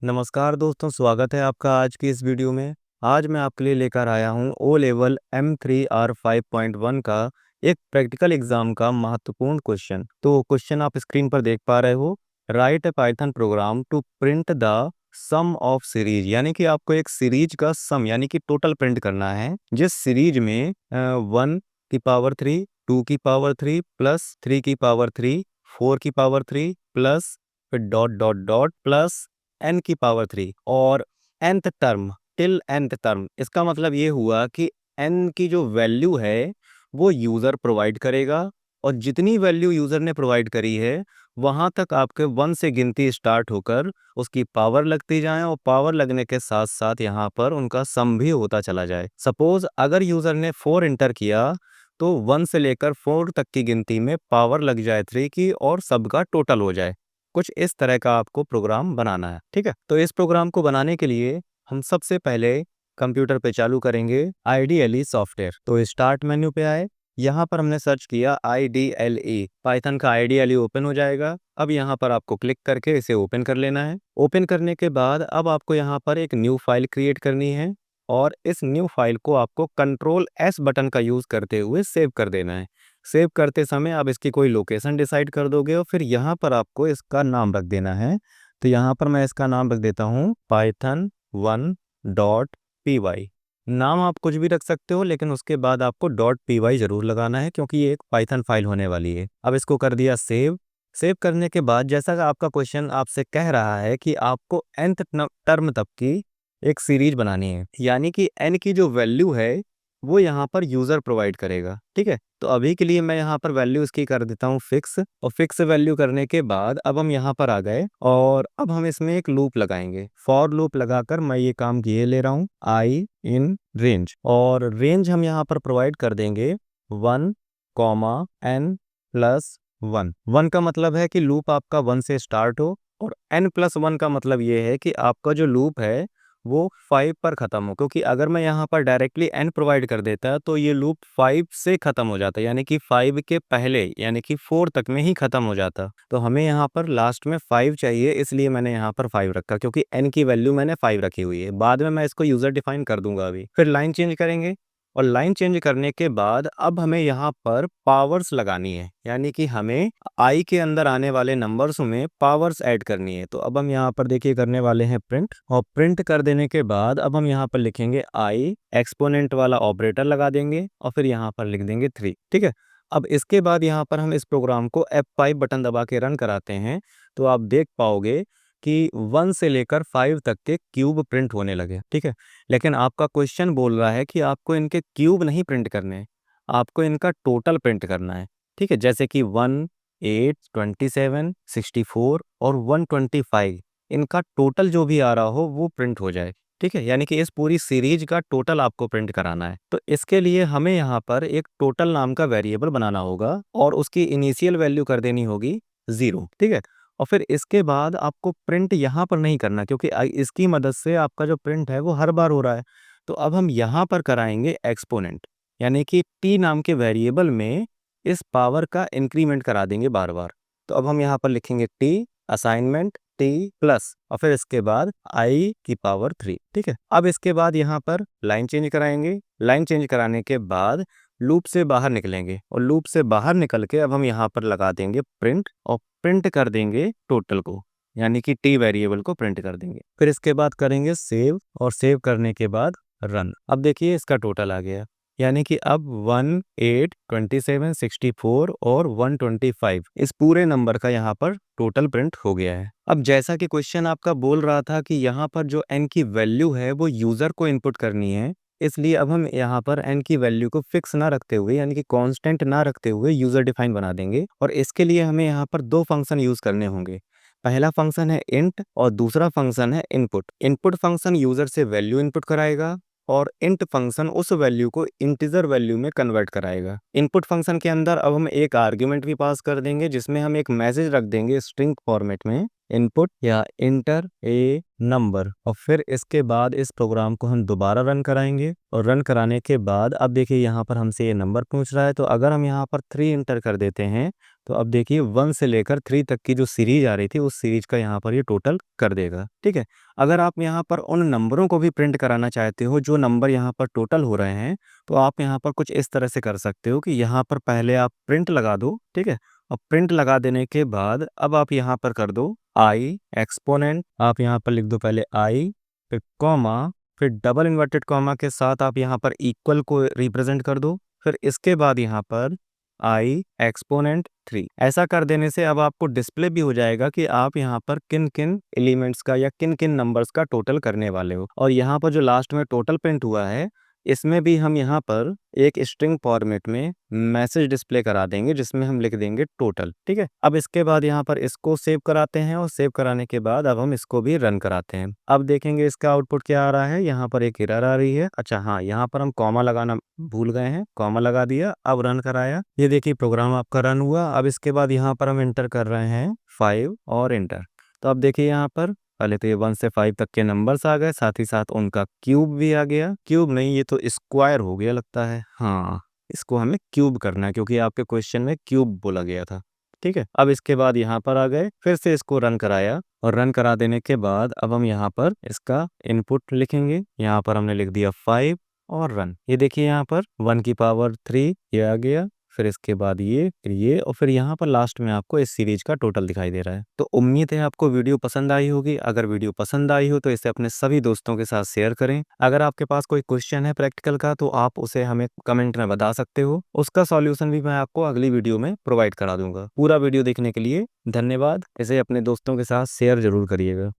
नमस्कार दोस्तों, स्वागत है आपका आज की इस वीडियो में। आज मैं आपके लिए लेकर आया हूँ ओ लेवल M3R 5.1 का एक प्रैक्टिकल एग्जाम का महत्वपूर्ण क्वेश्चन। तो क्वेश्चन आप स्क्रीन पर देख पा रहे हो। Write a Python program to print the sum of series, यानी कि आपको एक सीरीज का सम यानी कि टोटल प्रिंट करना है, जिस सीरीज में 1 की पावर 3, 2 की पावर 3 प्लस 3 की पावर 3, 4 की पावर 3 प्लस फिर dot dot dot plus n की पावर 3 और nth term till nth term. इसका मतलब ये हुआ कि n की जो वैल्यू है वो यूज़र प्रोवाइड करेगा, और जितनी वैल्यू यूज़र ने प्रोवाइड करी है वहाँ तक आपके 1 से गिनती स्टार्ट होकर उसकी पावर लगती जाए, और पावर लगने के साथ साथ यहाँ पर उनका सम भी होता चला जाए। सपोज अगर यूज़र ने 4 इंटर किया तो 1 से लेकर 4 तक की गिनती में पावर लग जाए 3 की, और सबका टोटल हो जाए। कुछ इस तरह का आपको प्रोग्राम बनाना है। ठीक है, तो इस प्रोग्राम को बनाने के लिए हम सबसे पहले कंप्यूटर पे चालू करेंगे IDLE सॉफ्टवेयर। तो स्टार्ट मेन्यू पे आए, यहाँ पर हमने सर्च किया IDLE, पाइथन का IDLE ओपन हो जाएगा। अब यहाँ पर आपको क्लिक करके इसे ओपन कर लेना है। ओपन करने के बाद अब आपको यहाँ पर एक न्यू फाइल क्रिएट करनी है, और इस न्यू फाइल को आपको Ctrl+S बटन का यूज करते हुए सेव कर देना है। सेव करते समय आप इसकी कोई लोकेशन डिसाइड कर दोगे, और फिर यहाँ पर आपको इसका नाम रख देना है। तो यहाँ पर मैं इसका नाम रख देता हूँ python1.py। नाम आप कुछ भी रख सकते हो, लेकिन उसके बाद आपको .py जरूर लगाना है, क्योंकि ये एक पाइथन फाइल होने वाली है। अब इसको कर दिया सेव। सेव करने के बाद जैसा कि आपका क्वेश्चन आपसे कह रहा है कि आपको nth टर्म तक की एक सीरीज बनानी है, यानी कि n की जो वैल्यू है वो यहाँ पर यूज़र प्रोवाइड करेगा। ठीक है, तो अभी के लिए मैं यहाँ पर वैल्यू इसकी कर देता हूँ फिक्स, और फिक्स वैल्यू करने के बाद अब हम यहाँ पर आ गए, और अब हम इसमें एक लूप लगाएंगे। फॉर लूप लगाकर मैं ये काम किए ले रहा हूँ आई इन रेंज, और रेंज हम यहाँ पर प्रोवाइड कर देंगे 1, n+1। 1 का मतलब है कि लूप आपका 1 से स्टार्ट हो, और n+1 का मतलब ये है कि आपका जो लूप है वो 5 पर ख़त्म हो, क्योंकि अगर मैं यहाँ पर डायरेक्टली n प्रोवाइड कर देता तो ये लूप 5 से ख़त्म हो जाता, यानी कि 5 के पहले यानी कि 4 तक में ही ख़त्म हो जाता। तो हमें यहाँ पर लास्ट में 5 चाहिए, इसलिए मैंने यहाँ पर 5 रखा, क्योंकि n की वैल्यू मैंने 5 रखी हुई है। बाद में मैं इसको यूज़र डिफाइन कर दूंगा अभी। फिर लाइन चेंज करेंगे, और लाइन चेंज करने के बाद अब हमें यहाँ पर पावर्स लगानी है, यानी कि हमें आई के अंदर आने वाले नंबर्स में पावर्स ऐड करनी है। तो अब हम यहाँ पर देखिए करने वाले हैं प्रिंट, और प्रिंट कर देने के बाद अब हम यहाँ पर लिखेंगे आई, एक्सपोनेंट वाला ऑपरेटर लगा देंगे, और फिर यहाँ पर लिख देंगे 3। ठीक है, अब इसके बाद यहाँ पर हम इस प्रोग्राम को F5 बटन दबा के रन कराते हैं, तो आप देख पाओगे कि 1 से लेकर 5 तक के क्यूब प्रिंट होने लगे। ठीक है, लेकिन आपका क्वेश्चन बोल रहा है कि आपको इनके क्यूब नहीं प्रिंट करने हैं, आपको इनका टोटल प्रिंट करना है। ठीक है, जैसे कि 1, 8, 27, 64 और 125, इनका टोटल जो भी आ रहा हो वो प्रिंट हो जाए। ठीक है, यानी कि इस पूरी सीरीज का टोटल आपको प्रिंट कराना है। तो इसके लिए हमें यहाँ पर एक टोटल नाम का वेरिएबल बनाना होगा, और उसकी इनिशियल वैल्यू कर देनी होगी 0। ठीक है, और फिर इसके बाद आपको प्रिंट यहाँ पर नहीं करना, क्योंकि इसकी मदद से आपका जो प्रिंट है वो हर बार हो रहा है। तो अब हम यहाँ पर कराएंगे एक्सपोनेंट, यानी कि t नाम के वेरिएबल में इस पावर का इंक्रीमेंट करा देंगे बार बार। तो अब हम यहाँ पर लिखेंगे t असाइनमेंट t प्लस, और फिर इसके बाद i⁻3। ठीक है, अब इसके बाद यहाँ पर लाइन चेंज कराएंगे। लाइन चेंज कराने के बाद लूप से बाहर निकलेंगे, और लूप से बाहर निकल के अब हम यहाँ पर लगा देंगे प्रिंट, और प्रिंट कर देंगे टोटल को, यानी कि t वेरिएबल को प्रिंट कर देंगे। फिर इसके बाद करेंगे सेव, और सेव करने के बाद रन। अब देखिए इसका टोटल आ गया, यानी कि अब 1, 8, 27, 64 और 125 इस पूरे नंबर का यहाँ पर टोटल प्रिंट हो गया है। अब जैसा कि क्वेश्चन आपका बोल रहा था कि यहाँ पर जो n की वैल्यू है वो यूज़र को इनपुट करनी है, इसलिए अब हम यहाँ पर n की वैल्यू को फिक्स ना रखते हुए, यानी कि कांस्टेंट ना रखते हुए यूज़र डिफाइन बना देंगे। और इसके लिए हमें यहाँ पर 2 फंक्शन यूज़ करने होंगे। पहला फंक्शन है इंट, और दूसरा फंक्शन है इनपुट। इनपुट फंक्शन यूज़र से वैल्यू इनपुट कराएगा, और इंट फंक्शन उस वैल्यू को इंटीजर वैल्यू में कन्वर्ट कराएगा। इनपुट फंक्शन के अंदर अब हम एक आर्ग्यूमेंट भी पास कर देंगे, जिसमें हम एक मैसेज रख देंगे स्ट्रिंग फॉर्मेट में, इनपुट या इंटर ए नंबर। और फिर इसके बाद इस प्रोग्राम को हम दोबारा रन कराएंगे, और रन कराने के बाद अब देखिए यहाँ पर हमसे ये नंबर पूछ रहा है, तो अगर हम यहाँ पर 3 इंटर कर देते हैं तो अब देखिए 1 से लेकर 3 तक की जो सीरीज आ रही थी उस सीरीज का यहाँ पर ये टोटल कर देगा। ठीक है, अगर आप यहाँ पर उन नंबरों को भी प्रिंट कराना चाहते हो जो नंबर यहाँ पर टोटल हो रहे हैं, तो आप यहाँ पर कुछ इस तरह से कर सकते हो कि यहाँ पर पहले आप प्रिंट लगा दो। ठीक है, और प्रिंट लगा देने के बाद अब आप यहाँ पर कर दो आई एक्सपोनेंट, आप यहाँ पर लिख दो पहले आई, फिर कॉमा, फिर डबल इन्वर्टेड कॉमा के साथ आप यहाँ पर इक्वल को रिप्रेजेंट कर दो, फिर इसके बाद यहाँ पर आई एक्सपोनेंट 3। ऐसा कर देने से अब आपको डिस्प्ले भी हो जाएगा कि आप यहाँ पर किन किन एलिमेंट्स का या किन किन नंबर्स का टोटल करने वाले हो। और यहाँ पर जो लास्ट में टोटल प्रिंट हुआ है इसमें भी हम यहाँ पर एक स्ट्रिंग फॉर्मेट में मैसेज डिस्प्ले करा देंगे जिसमें हम लिख देंगे टोटल। ठीक है, अब इसके बाद यहाँ पर इसको सेव कराते हैं और सेव कराने के बाद अब हम इसको भी रन कराते हैं। अब देखेंगे इसका आउटपुट क्या आ रहा है। यहाँ पर एक एरर आ रही है। अच्छा हाँ, यहाँ पर हम कॉमा लगाना भूल गए हैं, कॉमा लगा दिया, अब रन कराया। ये देखिए प्रोग्राम आपका रन हुआ। अब इसके बाद यहाँ पर हम एंटर कर रहे हैं 5 और एंटर। तो अब देखिए यहाँ पर पहले तो ये 1 से 5 तक के नंबर्स आ गए, साथ ही साथ उनका क्यूब भी आ गया। क्यूब नहीं, ये तो स्क्वायर हो गया लगता है। हाँ, इसको हमें क्यूब करना है क्योंकि आपके क्वेश्चन में क्यूब बोला गया था। ठीक है, अब इसके बाद यहाँ पर आ गए, फिर से इसको रन कराया और रन करा देने के बाद अब हम यहाँ पर इसका इनपुट लिखेंगे। यहाँ पर हमने लिख दिया 5 और रन। ये देखिए यहाँ पर 1 की पावर 3 ये आ गया, फिर इसके बाद ये, फिर ये, और फिर यहाँ पर लास्ट में आपको इस सीरीज का टोटल दिखाई दे रहा है। तो उम्मीद है आपको वीडियो पसंद आई होगी। अगर वीडियो पसंद आई हो तो इसे अपने सभी दोस्तों के साथ शेयर करें। अगर आपके पास कोई क्वेश्चन है प्रैक्टिकल का तो आप उसे हमें कमेंट में बता सकते हो, उसका सॉल्यूशन भी मैं आपको अगली वीडियो में प्रोवाइड करा दूंगा। पूरा वीडियो देखने के लिए धन्यवाद। इसे अपने दोस्तों के साथ शेयर जरूर करिएगा।